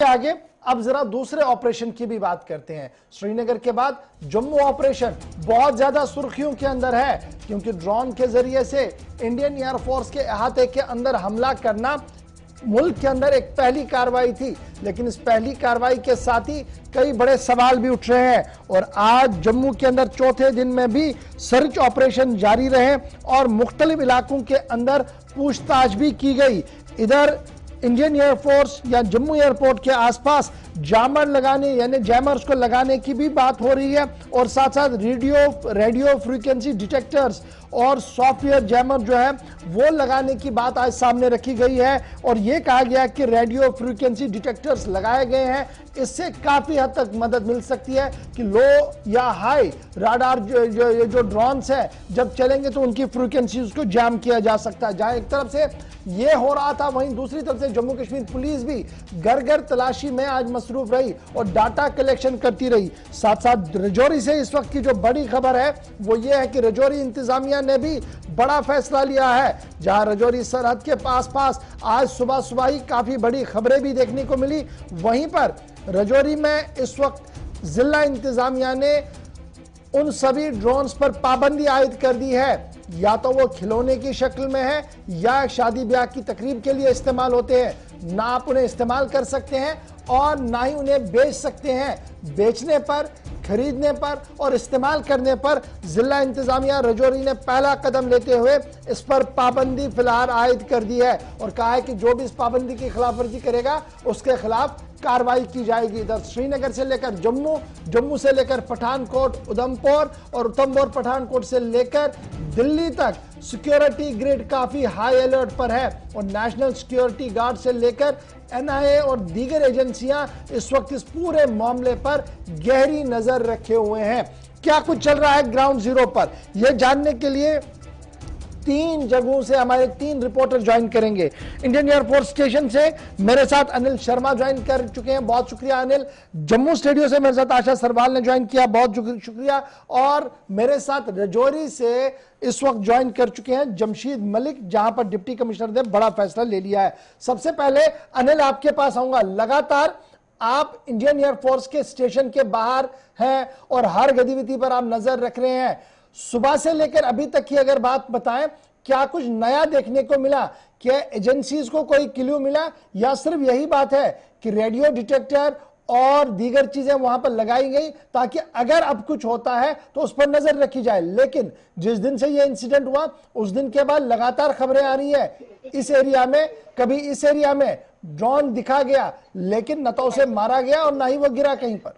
आगे अब जरा दूसरे ऑपरेशन की भी बात करते हैं। श्रीनगर के बाद जम्मू ऑपरेशन बहुत ज्यादा सुर्खियों के अंदर है, क्योंकि ड्रोन के जरिए से इंडियन एयरफोर्स के अहाते के अंदर हमला करना मुल्क के अंदर एक पहली कार्रवाई थी, लेकिन इस पहली कार्रवाई के साथ ही कई बड़े सवाल भी उठ रहे हैं। और आज जम्मू के अंदर चौथे दिन में भी सर्च ऑपरेशन जारी रहे और मुख्तलिफ इलाकों के अंदर पूछताछ भी की गई। इधर इंडियन एयरफोर्स या जम्मू एयरपोर्ट के आसपास जामर लगाने यानी जैमर्स को लगाने की भी बात हो रही है, और साथ साथ रेडियो फ्रीक्वेंसी डिटेक्टर्स और सॉफ्टवेयर जैमर जो है वो लगाने की बात आज सामने रखी गई है। और ये कहा गया कि रेडियो फ्रीक्वेंसी डिटेक्टर्स लगाए गए हैं, इससे काफी हद तक मदद मिल सकती है कि लो या हाई राडार जो ड्रोन्स है जब चलेंगे तो उनकी फ्रीक्वेंसीज को जैम किया जा सकता है। जहां एक तरफ से ये हो रहा था, वहीं दूसरी तरफ से जम्मू कश्मीर पुलिस भी घर घर तलाशी में आज मसरूफ रही और डाटा कलेक्शन करती रही। साथ साथ रजौरी से इस वक्त की जो बड़ी खबर है वो ये है कि रजौरी इंतजामिया ने भी बड़ा फैसला लिया है। जहां रजौरी सरहद के पास आज सुबह सुबह ही काफी बड़ी खबरें भी देखने को मिली, वहीं पर रजौरी में इस वक्त जिला इंतजामिया ने उन सभी ड्रोन्स पर पाबंदी आयद कर दी है, या तो वो खिलौने की शक्ल में है या शादी ब्याह की तकरीब के लिए इस्तेमाल होते हैं। ना आप उन्हें इस्तेमाल कर सकते हैं और ना ही उन्हें बेच सकते हैं। बेचने पर, खरीदने पर और इस्तेमाल करने पर जिला इंतजामिया रजौरी ने पहला कदम लेते हुए इस पर पाबंदी फिलहाल आयद कर दी है और कहा है कि जो भी इस पाबंदी की खिलाफवर्जी करेगा उसके खिलाफ कार्रवाई की जाएगी। इधर श्रीनगर से लेकर जम्मू, जम्मू से लेकर पठानकोट, उधमपुर और उधमपुर पठानकोट से लेकर दिल्ली तक सिक्योरिटी ग्रिड काफी हाई अलर्ट पर है और नेशनल सिक्योरिटी गार्ड से लेकर एनआईए और दीगर एजेंसियां इस वक्त इस पूरे मामले पर गहरी नजर रखे हुए हैं। क्या कुछ चल रहा है ग्राउंड जीरो पर, यह जानने के लिए 3 जगहों से हमारे 3 रिपोर्टर ज्वाइन करेंगे। इंडियन एयरफोर्स स्टेशन से मेरे साथ अनिल शर्मा ज्वाइन कर चुके हैं, बहुत शुक्रिया अनिल। जम्मू स्टूडियो से मेरे साथ आशा सरवाल ने ज्वाइन किया, बहुत शुक्रिया। और मेरे साथ रजौरी से इस वक्त ज्वाइन कर चुके हैं जमशीद मलिक, जहां पर डिप्टी कमिश्नर ने बड़ा फैसला ले लिया है। सबसे पहले अनिल आपके पास आऊंगा। लगातार आप इंडियन एयरफोर्स के स्टेशन के बाहर हैं और हर गतिविधि पर आप नजर रख रहे हैं। सुबह से लेकर अभी तक की अगर बात बताएं, क्या कुछ नया देखने को मिला? क्या एजेंसीज को कोई क्लू मिला या सिर्फ यही बात है कि रेडियो डिटेक्टर और दीगर चीजें वहां पर लगाई गई ताकि अगर अब कुछ होता है तो उस पर नजर रखी जाए? लेकिन जिस दिन से यह इंसिडेंट हुआ उस दिन के बाद लगातार खबरें आ रही है इस एरिया में, कभी इस एरिया में ड्रोन दिखा गया लेकिन न तो उसे मारा गया और ना ही वो गिरा कहीं पर।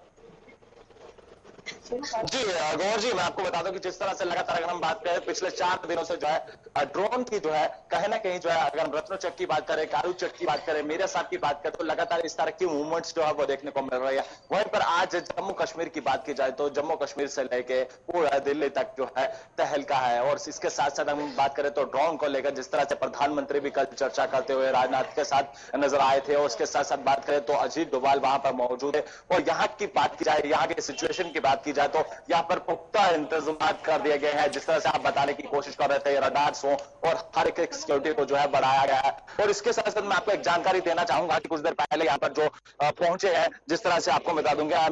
जी गौर जी, मैं आपको बता दूं कि जिस तरह से लगातार अगर हम बात करें पिछले 4 दिनों से जो है ड्रोन की जो है कहीं ना कहीं जो है, अगर हम रत्नो चक की बात करें, कारू चक की बात करें, मेरे साथ की बात करें, तो लगातार इस तरह की मूवमेंट्स जो है वो देखने को मिल रही है। वहीं पर आज जम्मू कश्मीर की बात की जाए तो जम्मू कश्मीर से लेके पूरा दिल्ली तक जो है तहलका है। और इसके साथ साथ हम बात करें तो ड्रोन को लेकर जिस तरह से प्रधानमंत्री भी कल चर्चा करते हुए राजनाथ के साथ नजर आए थे, और उसके साथ साथ बात करें तो अजीत डोभाल वहां पर मौजूद है। और यहाँ की बात की जाए, यहाँ के सिचुएशन की बात की जाए तो यहाँ पर पुख्ता इंतजाम कर दिए गए हैं। जिस तरह से आप बताने की कोशिश कर रहे थे, रडार्स हो और हर एक सिक्योरिटी को जो है बढ़ाया गया है। और इसके साथ साथ मैं आपको एक जानकारी देना चाहूंगा कि कुछ देर पहले यहाँ पर जो पहुंचे हैं, जिस तरह से आपको बता दूंगा,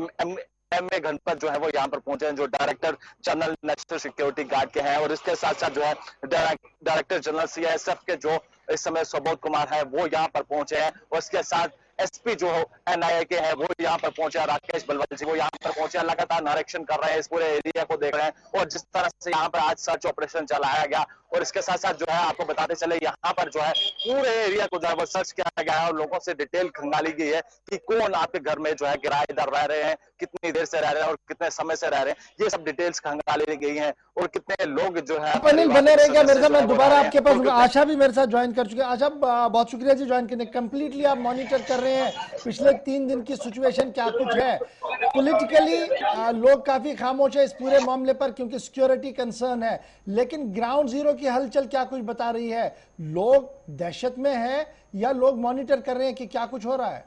एमए घनपत जो है वो यहाँ पर पहुंचे हैं, जो director general national security guard के हैं। और इसके साथ साथ जो है डायरेक्टर जनरल सीआईएसएफ के जो इस समय सुबोध कुमार है वो यहाँ पर पहुंचे हैं। और इसके साथ एसपी जो एनआईए के हैं वो यहाँ पर पहुंचे, राकेश बलवंत जी वो यहाँ पर पहुंचे, लगातार नारेक्शन कर रहे हैं, इस पूरे एरिया को देख रहे हैं। और जिस तरह से यहाँ पर आज सर्च ऑपरेशन चलाया गया, और इसके साथ साथ जो है आपको बताते चले यहाँ पर जो है पूरे एरिया को जो है वो सर्च किया गया है और लोगों से डिटेल खंगाली गई है कि कौन आपके घर में जो है किराएदार रह रहे हैं, कितनी देर से रह रहे हैं और कितने समय से रह रहे हैं, ये सब डिटेल्स खंगाली गई है। और कितने लोग जो है बने रहेगा मेरे साथ। मैं दोबारा आपके पास, आशा भी मेरे साथ ज्वाइन कर चुके हैं। आशा बहुत शुक्रिया जी ज्वाइन करने। कंप्लीटली आप मॉनिटर कर रहे हैं पिछले 3 दिन की सिचुएशन क्या कुछ है। पॉलिटिकली लोग काफी खामोश है इस पूरे मामले पर क्योंकि सिक्योरिटी कंसर्न है, लेकिन ग्राउंड जीरो की हलचल क्या कुछ बता रही है? लोग दहशत में हैं या लोग मॉनिटर कर रहे हैं कि क्या कुछ हो रहा है?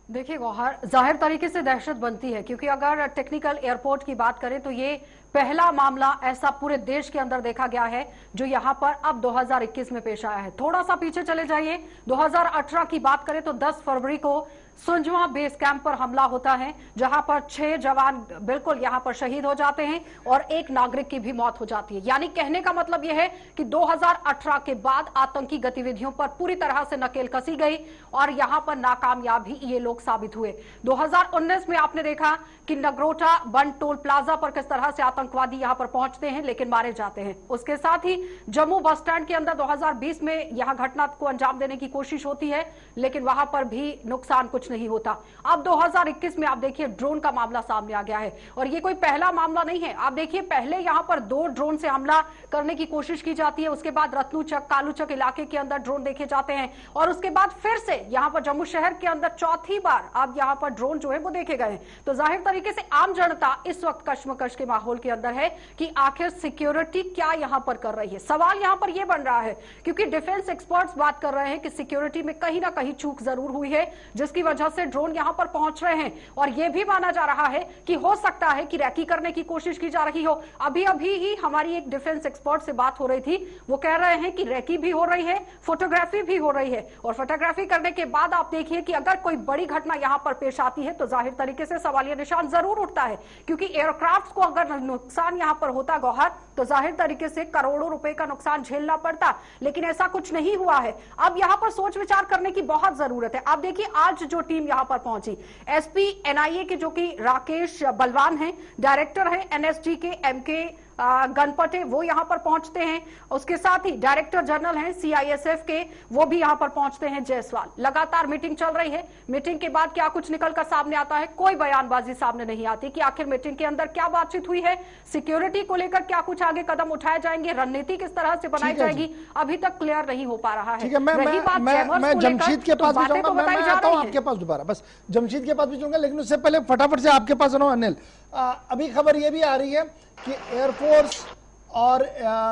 देखिए गौहर, जाहिर तरीके से दहशत बनती है, क्योंकि अगर टेक्निकल एयरपोर्ट की बात करें तो ये पहला मामला ऐसा पूरे देश के अंदर देखा गया है जो यहां पर अब 2021 में पेश आया है। थोड़ा सा पीछे चले जाइए, 2018 की बात करें तो 10 फरवरी को सुंजवा बेस कैंप पर हमला होता है, जहां पर 6 जवान बिल्कुल यहां पर शहीद हो जाते हैं और एक नागरिक की भी मौत हो जाती है। यानी कहने का मतलब यह है कि 2018 के बाद आतंकी गतिविधियों पर पूरी तरह से नकेल कसी गई और यहां पर नाकामयाब ही ये लोग साबित हुए। 2019 में आपने देखा कि नगरोटा बन टोल प्लाजा पर किस तरह से आतंकवादी यहां पर पहुंचते हैं लेकिन मारे जाते हैं। उसके साथ ही जम्मू बस स्टैंड के अंदर 2020 में यहां घटना को अंजाम देने की कोशिश होती है, लेकिन वहां पर भी नुकसान कुछ नहीं होता। अब 2021 में आप देखिए ड्रोन का मामला सामने आ गया है और ये कोई पहला मामला नहीं है। आप देखिए पहले यहां पर 2 ड्रोन से हमला करने की कोशिश की जाती है, उसके बाद रत्नूचक कालूचक इलाके के अंदर ड्रोन देखे जाते हैं और उसके बाद फिर से यहां पर जम्मू शहर के अंदर चौथी बार अब यहां पर ड्रोन जो है वो देखे गए। तो जाहिर तरीके से आम जनता इस वक्त कश्मकश के माहौल के अंदर है कि आखिर सिक्योरिटी क्या यहां पर कर रही है। सवाल यहां पर यह बन रहा है क्योंकि डिफेंस एक्सपर्ट्स बात कर रहे हैं कि सिक्योरिटी में कहीं ना कहीं चूक जरूर हुई है, जिसकी वजह से ड्रोन यहां पर पहुंच रहे हैं और यह भी माना जा रहा है कि हो सकता है कि रैकी करने की कोशिश की जा रही हो। अभी अभी ही हमारी एक डिफेंस एक्सपर्ट से बात हो रही थी, वो कह रहे हैं कि रैकी भी हो रही है, फोटोग्राफी भी हो रही है और फोटोग्राफी करने के बाद आप देखिए कि अगर कोई बड़ी घटना यहां पर पेश आती है तो जाहिर तरीके से सवालिया निशान जरूर उठता है, क्योंकि एयरक्राफ्ट को अगर नुकसान यहां पर होता गौहर तो जाहिर तरीके से करोड़ों रुपए का नुकसान झेलना पड़ता, लेकिन ऐसा कुछ नहीं हुआ है। अब यहां पर सोच विचार करने की बहुत जरूरत है। आप देखिए आज जो टीम यहां पर पहुंची, एसपी एनआईए के जो कि राकेश बलवान हैं, डायरेक्टर है एनएसजी के एमके गणपटे, वो यहां पर पहुंचते हैं। उसके साथ ही डायरेक्टर जनरल हैं सीआईएसएफ के, वो भी यहां पर पहुंचते हैं जायसवाल। लगातार मीटिंग चल रही है। मीटिंग के बाद क्या कुछ निकलकर सामने आता है, कोई बयानबाजी सामने नहीं आती कि आखिर मीटिंग के अंदर क्या बातचीत हुई है, सिक्योरिटी को लेकर क्या कुछ आगे कदम उठाए जाएंगे, रणनीति किस तरह से बनाई जाएगी, अभी तक क्लियर नहीं हो पा रहा है। मैं जमशीद के पास भी जाऊंगा, मैं आता हूं आपके पास दोबारा, बस जमशीद के पास भी जाऊंगा, लेकिन उससे पहले फटाफट से आपके पास अनिल, अभी खबर यह भी आ रही है कि एयरफोर्स और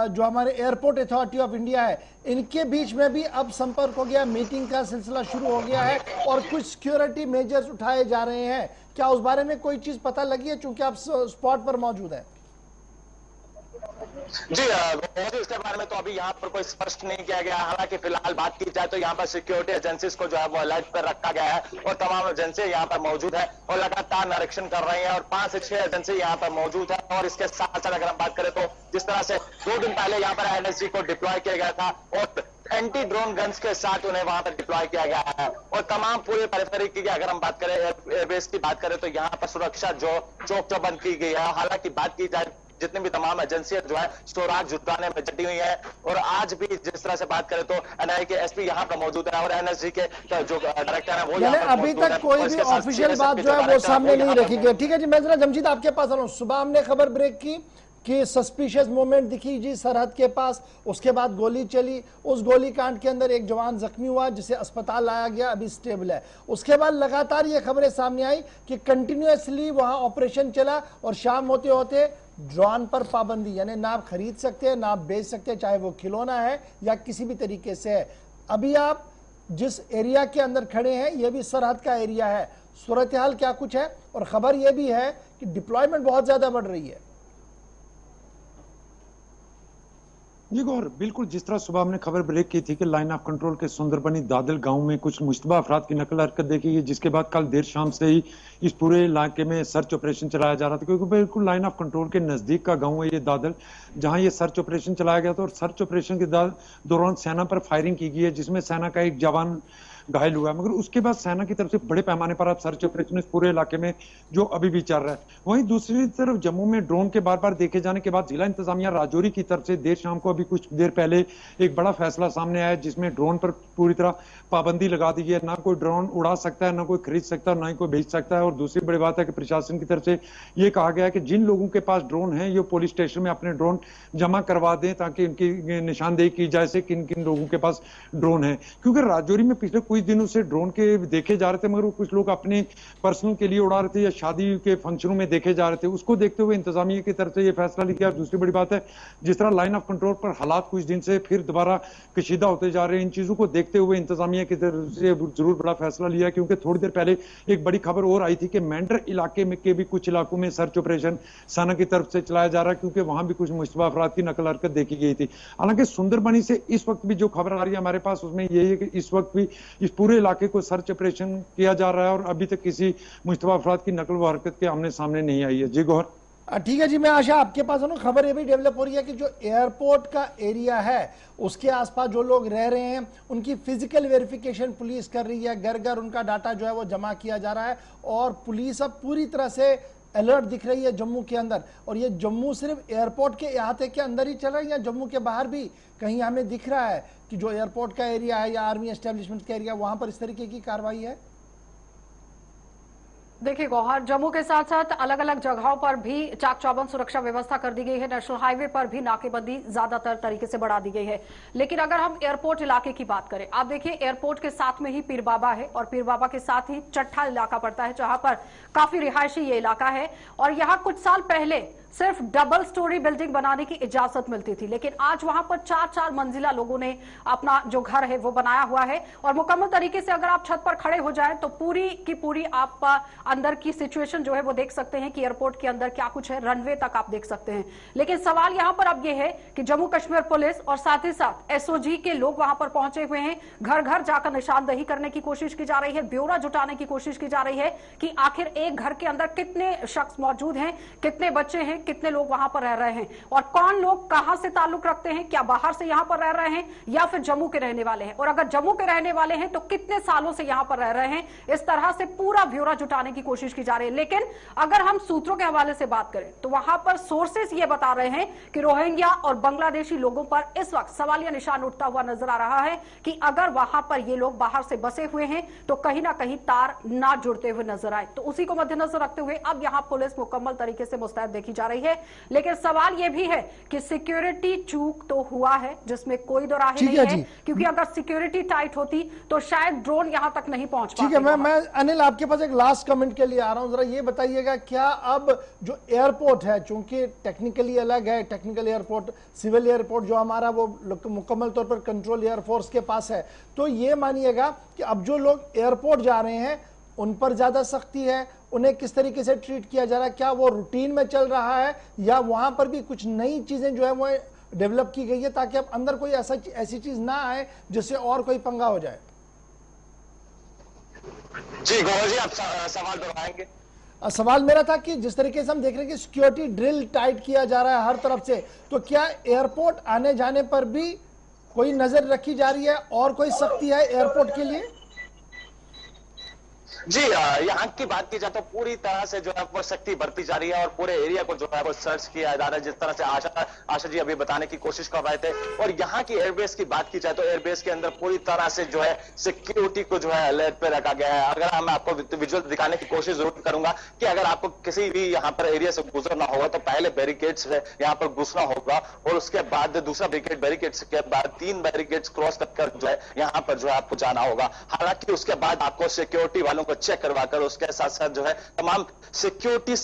जो हमारे एयरपोर्ट अथॉरिटी ऑफ इंडिया है, इनके बीच में भी अब संपर्क हो गया, मीटिंग का सिलसिला शुरू हो गया है और कुछ सिक्योरिटी मेजर्स उठाए जा रहे हैं। क्या उस बारे में कोई चीज पता लगी है, चूंकि आप स्पॉट पर मौजूद हैं? जी इसके बारे में तो अभी यहाँ पर कोई स्पष्ट नहीं किया गया। हालांकि फिलहाल बात की जाए तो यहाँ पर सिक्योरिटी एजेंसीज को जो है वो अलर्ट पर रखा गया है और तमाम एजेंसी यहाँ पर मौजूद है और लगातार निरीक्षण कर रही है और 5 से 6 एजेंसी यहाँ पर मौजूद है। और इसके साथ साथ अगर हम बात करें तो जिस तरह से 2 दिन पहले यहाँ पर एनएसजी को डिप्लॉय किया गया था और एंटी ड्रोन गन्स के साथ उन्हें वहां पर डिप्लॉय किया गया है और तमाम पूरे परिसर की अगर हम बात करें एयरबेस की बात करें तो यहाँ पर सुरक्षा जो चौक चौबंद की गई है। हालांकि बात की जाए जितनी भी तमाम एजेंसियां जो है सुराग जुटाने में जुटी हुई है और आज भी जिस तरह से बात करें तो एनआईए के एसपी यहाँ पर मौजूद है और एनएसजी के जो डायरेक्टर है वो यहाँ पर अभी तक कोई भी ऑफिशियल बात जो है वो सामने नहीं रखी गई। ठीक है जी, मैं जरा जमशीद आपके पास आ रहा हूं। सुबह हमने खबर ब्रेक की कि सस्पिशियस मूवमेंट दिखी जी सरहद के पास, उसके बाद गोली चली, उस गोली कांड के अंदर एक जवान जख्मी हुआ जिसे अस्पताल लाया गया, अभी स्टेबल है। उसके बाद लगातार ये खबरें सामने आई कि कंटिन्यूअसली वहां ऑपरेशन चला और शाम होते होते ड्रोन पर पाबंदी, यानी ना आप खरीद सकते हैं ना आप बेच सकते, चाहे वो खिलौना है या किसी भी तरीके से है। अभी आप जिस एरिया के अंदर खड़े हैं यह भी सरहद का एरिया है, सूरत हाल क्या कुछ है? और खबर यह भी है कि डिप्लॉयमेंट बहुत ज्यादा बढ़ रही है। जी गौर, बिल्कुल जिस तरह सुबह हमने खबर ब्रेक की थी कि लाइन ऑफ कंट्रोल के सुंदरबनी दादल गांव में कुछ मुश्तबा अफराद की नकल हरकत देखी गई, जिसके बाद कल देर शाम से ही इस पूरे इलाके में सर्च ऑपरेशन चलाया जा रहा था, क्योंकि बिल्कुल लाइन ऑफ कंट्रोल के नजदीक का गांव है ये दादल, जहां ये सर्च ऑपरेशन चलाया गया था। और सर्च ऑपरेशन के दौरान सेना पर फायरिंग की गई है, जिसमें सेना का एक जवान घायल हुआ है, मगर उसके बाद सेना की तरफ से बड़े पैमाने पर अब सर्च ऑपरेशन इस पूरे इलाके में जो अभी भी चल रहा है। वहीं दूसरी तरफ जम्मू में ड्रोन के बार बार देखे जाने के बाद जिला इंतजामिया राजौरी की तरफ से देर शाम को अभी कुछ देर पहले एक बड़ा फैसला सामने आया, जिसमें ड्रोन पर पूरी तरह पाबंदी लगा दी है। ना कोई ड्रोन उड़ा सकता है, ना कोई खरीद सकता है, ना ही कोई बेच सकता है। और दूसरी बड़ी बात है कि प्रशासन की तरफ से ये कहा गया है कि जिन लोगों के पास ड्रोन है ये पुलिस स्टेशन में अपने ड्रोन जमा करवा दें, ताकि उनकी निशानदेही की जाए से किन किन लोगों के पास ड्रोन है। क्योंकि राजौरी में पिछले कुछ दिनों से ड्रोन के देखे जा रहे थे, मगर वो कुछ लोग अपने पर्सनल के लिए उड़ा रहे थे या शादी के फंक्शनों में देखे जा रहे थे। उसको देखते हुए इंतजामिया की तरफ से ये फैसला लिया। दूसरी बड़ी बात है, जिस तरह लाइन ऑफ कंट्रोल पर हालात कुछ दिन से फिर दोबारा कशीदा होते जा रहे हैं, इन चीजों को देखते हुए इंतजामिया की तरफ से जरूर बड़ा फैसला लिया। क्योंकि थोड़ी देर पहले एक बड़ी खबर और आई थी कि मेंढर इलाके में के भी कुछ इलाकों में सर्च ऑपरेशन सेना की तरफ से चलाया जा रहा है, क्योंकि वहां भी कुछ मुश्तबा अफराद की नकल हरकत देखी गई थी। हालांकि सुंदरबनी से इस वक्त भी जो खबर आ रही है हमारे पास, उसमें यही है कि इस वक्त भी इस पूरे इलाके को सर्च ऑपरेशन किया जा रहा है और अभी तक किसी मुश्तबा अफराद की नकल व हरकत के आमने सामने नहीं आई है। जी गौहर। ठीक है जी, मैं आशा आपके पास है ना, खबर ये भी डेवलप हो रही है कि जो एयरपोर्ट का एरिया है उसके आसपास जो लोग रह रहे हैं उनकी फिजिकल वेरिफिकेशन पुलिस कर रही है। घर घर उनका डाटा जो है वो जमा किया जा रहा है और पुलिस अब पूरी तरह से अलर्ट दिख रही है जम्मू के अंदर। और ये जम्मू सिर्फ एयरपोर्ट के अहाते के अंदर ही चल रहा है या जम्मू के बाहर भी कहीं हमें दिख रहा है कि जो एयरपोर्ट का एरिया है या आर्मी एस्टेब्लिशमेंट का एरिया, वहां पर इस तरीके की कार्रवाई है? देखिए गौहर, जम्मू के साथ साथ अलग अलग जगहों पर भी चाक चौबंद सुरक्षा व्यवस्था कर दी गई है। नेशनल हाईवे पर भी नाकेबंदी ज्यादातर तरीके से बढ़ा दी गई है। लेकिन अगर हम एयरपोर्ट इलाके की बात करें, आप देखिए एयरपोर्ट के साथ में ही पीर बाबा है और पीर बाबा के साथ ही चट्ठा इलाका पड़ता है, जहां पर काफी रिहायशी ये इलाका है। और यहाँ कुछ साल पहले सिर्फ डबल स्टोरी बिल्डिंग बनाने की इजाजत मिलती थी, लेकिन आज वहां पर 4-4 मंजिला लोगों ने अपना जो घर है वो बनाया हुआ है। और मुकम्मल तरीके से अगर आप छत पर खड़े हो जाएं तो पूरी की पूरी आप अंदर की सिचुएशन जो है वो देख सकते हैं कि एयरपोर्ट के अंदर क्या कुछ है, रनवे तक आप देख सकते हैं। लेकिन सवाल यहां पर अब यह है कि जम्मू कश्मीर पुलिस और साथ ही साथ एसओजी के लोग वहां पर पहुंचे हुए हैं। घर घर जाकर निशानदेही करने की कोशिश की जा रही है, ब्यौरा जुटाने की कोशिश की जा रही है कि आखिर एक घर के अंदर कितने शख्स मौजूद हैं, कितने बच्चे हैं, कितने लोग वहां पर रह रहे हैं और कौन लोग कहां से ताल्लुक रखते हैं, क्या बाहर से यहां पर रह रहे हैं या फिर जम्मू के रहने वाले हैं, और अगर जम्मू के रहने वाले हैं तो कितने सालों से यहां पर रह रहे हैं। इस तरह से पूरा ब्यौरा जुटाने की कोशिश की जा रही है। लेकिन अगर हम सूत्रों के हवाले से बात करें तो वहां पर सोर्सेस ये बता रहे हैं कि रोहिंग्या और बांग्लादेशी लोगों पर इस वक्त सवालिया निशान उठता हुआ नजर आ रहा है कि अगर वहां पर ये लोग बाहर से बसे हुए हैं तो कहीं ना कहीं तार ना जुड़ते हुए नजर आए। तो उसी को मद्देनजर रखते हुए अब यहां पुलिस मुकम्मल तरीके से मुस्तैद देखी जा रही है। लेकिन सवाल यह भी है कि सिक्योरिटी चूक तो हुआ है जिसमें कोई दो राह नहीं है, क्योंकि अगर सिक्योरिटी टाइट होती तो शायद ड्रोन यहां तक नहीं पहुंच पाते। ठीक है, मैं अनिल आपके पास एक लास्ट कमेंट के लिए आ रहा हूं। जरा ये बताइएगा, क्या अब जो एयरपोर्ट है, चूंकि टेक्निकली अलग है, टेक्निकल एयरपोर्ट, सिविल एयरपोर्ट जो हमारा वो मुकम्मल तौर पर कंट्रोल एयरफोर्स के पास है, तो ये मानिएगा कि अब जो लोग एयरपोर्ट जा रहे हैं उन पर ज्यादा सख्ती है, उन्हें किस तरीके से ट्रीट किया जा रहा है, क्या वो रूटीन में चल रहा है या वहां पर भी कुछ नई चीजें जो है वो डेवलप की गई है ताकि अब अंदर कोई ऐसी चीज ना आए जिससे और कोई पंगा हो जाए? जी गौरव जी, आप सवाल दोहराएंगे? सवाल मेरा था कि जिस तरीके से हम देख रहे हैं कि सिक्योरिटी ड्रिल टाइट किया जा रहा है हर तरफ से, तो क्या एयरपोर्ट आने जाने पर भी कोई नजर रखी जा रही है और कोई सख्ती है एयरपोर्ट के लिए? जी, यहाँ की बात की जाए तो पूरी तरह से जो है वो सख्ती बढ़ती जा रही है और पूरे एरिया को जो है वो सर्च किया जा रहा है, जिस तरह से आशा जी अभी बताने की कोशिश कर रहे थे। और यहाँ की एयरबेस की बात की जाए तो एयरबेस के अंदर पूरी तरह से जो है सिक्योरिटी को जो है अलर्ट पे रखा गया है। अगर मैं आपको विजुअल दिखाने की कोशिश जरूर करूंगा कि अगर आपको किसी भी यहाँ पर एरिया से गुजरना होगा तो पहले बैरिकेड्स है यहाँ पर घुसना होगा और उसके बाद दूसरा बैरिकेड्स के बाद 3 बैरिकेड्स क्रॉस कर जो है यहाँ पर जो है आपको जाना होगा। हालांकि उसके बाद आपको सिक्योरिटी वालों को चेक करवाकर उसके साथ साथ जो है तमाम सिक्योरिटी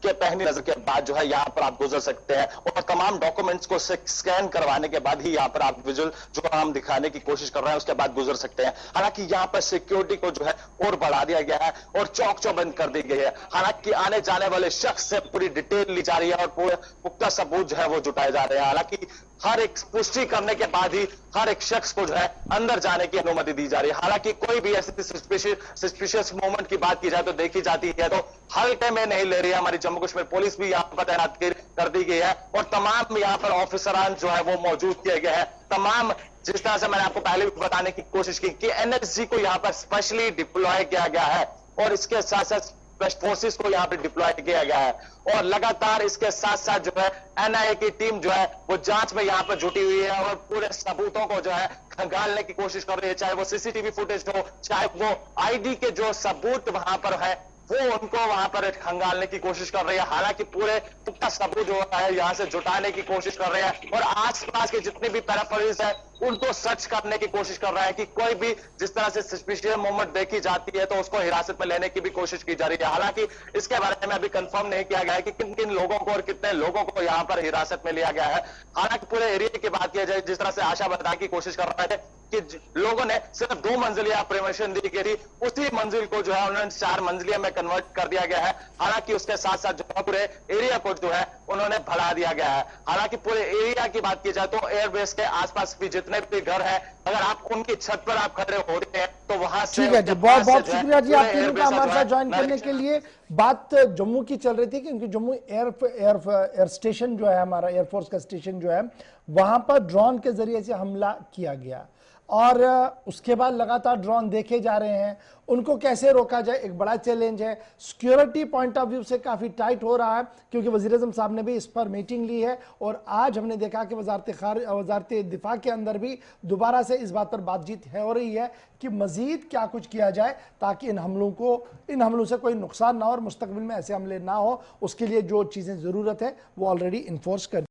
के पहली नजर के बाद जो है यहाँ पर आप गुजर सकते हैं और तमाम डॉक्यूमेंट्स को स्कैन करवाने के बाद ही यहाँ पर आप विजुअल जो हम दिखाने की कोशिश कर रहे हैं उसके बाद गुजर सकते हैं। हालांकि यहाँ पर सिक्योरिटी को जो है और बढ़ा दिया गया है और चौक चौबंद कर दी गई है। हालांकि आने जाने वाले शख्स से पूरी डिटेल ली जा रही है और पूरे पुख्ता सबूत जो है वो जुटाए जा रहे हैं। हालांकि हर एक पुष्टि करने के बाद ही हर एक शख्स को जो है अंदर जाने की अनुमति दी जा रही है। हालांकि कोई भी ऐसी सस्पिशियस मूवमेंट की बात की जाए तो देखी जाती है तो हल्के में नहीं ले रही है। हमारी जम्मू कश्मीर पुलिस भी यहाँ पर तैनात कर दी गई है और तमाम यहाँ पर ऑफिसरान जो है वो मौजूद किए गए हैं। तमाम जिस तरह से मैंने आपको पहले भी बताने की कोशिश की कि एनएसजी को यहाँ पर स्पेशली डिप्लॉय किया गया है और इसके साथ साथ फोर्सेस को यहाँ पे डिप्लॉय किया गया है और लगातार इसके साथ साथ जो है एनआईए की टीम जो है वो जांच में यहाँ पर जुटी हुई है और पूरे सबूतों को जो है खंगालने की कोशिश कर रही है, चाहे वो सीसीटीवी फुटेज हो, चाहे वो आईडी के जो सबूत वहां पर है वो उनको वहां पर खंगालने की कोशिश कर रही है। हालांकि पूरे पुख्ता सबूत जो है यहाँ से जुटाने की कोशिश कर रहे हैं और आसपास के जितने भी पैराफरीज है उनको सर्च करने की कोशिश कर रहा है कि कोई भी जिस तरह से सस्पिशियस मूवमेंट देखी जाती है तो उसको हिरासत में लेने की भी कोशिश की जा रही है। हालांकि इसके बारे में अभी कंफर्म नहीं किया गया है कि किन किन लोगों को और कितने लोगों को यहां पर हिरासत में लिया गया है। हालांकि पूरे एरिया की बात की जाए, जिस तरह से आशा बताने की कोशिश कर रहे थे कि लोगों ने सिर्फ 2 मंजिलिया परमिशन दी गई थी, उसी मंजिल को जो है उन्होंने 4 मंजिलिया में कन्वर्ट कर दिया गया है। हालांकि उसके साथ साथ जो है पूरे एरिया को जो है उन्होंने बढ़ा दिया गया है। हालांकि पूरे एरिया की बात की जाए तो एयरबेस के आसपास भी जितने भी घर है, अगर आप उनकी छत पर आप खड़े होते हैं तो वहां से ठीक है जी, बहुत बहुत शुक्रिया जी आप तीनों का हमारे साथ ज्वाइन करने के लिए। बात जम्मू की चल रही थी क्योंकि जम्मू एयर स्टेशन जो है, हमारा एयरफोर्स का स्टेशन जो है, वहां पर ड्रोन के जरिए से हमला किया गया और उसके बाद लगातार ड्रोन देखे जा रहे हैं। उनको कैसे रोका जाए एक बड़ा चैलेंज है। सिक्योरिटी पॉइंट ऑफ व्यू से काफी टाइट हो रहा है क्योंकि वज़ीर-ए-आज़म साहब ने भी इस पर मीटिंग ली है और आज हमने देखा कि वजारत दिफा के अंदर भी दोबारा से इस बात पर बातचीत हो रही है कि मजीद क्या कुछ किया जाए ताकि इन हमलों से कोई नुकसान ना हो और मुस्तकबिल में ऐसे हमले ना हो। उसके लिए जो चीजें जरूरत है वो ऑलरेडी इन्फोर्स कर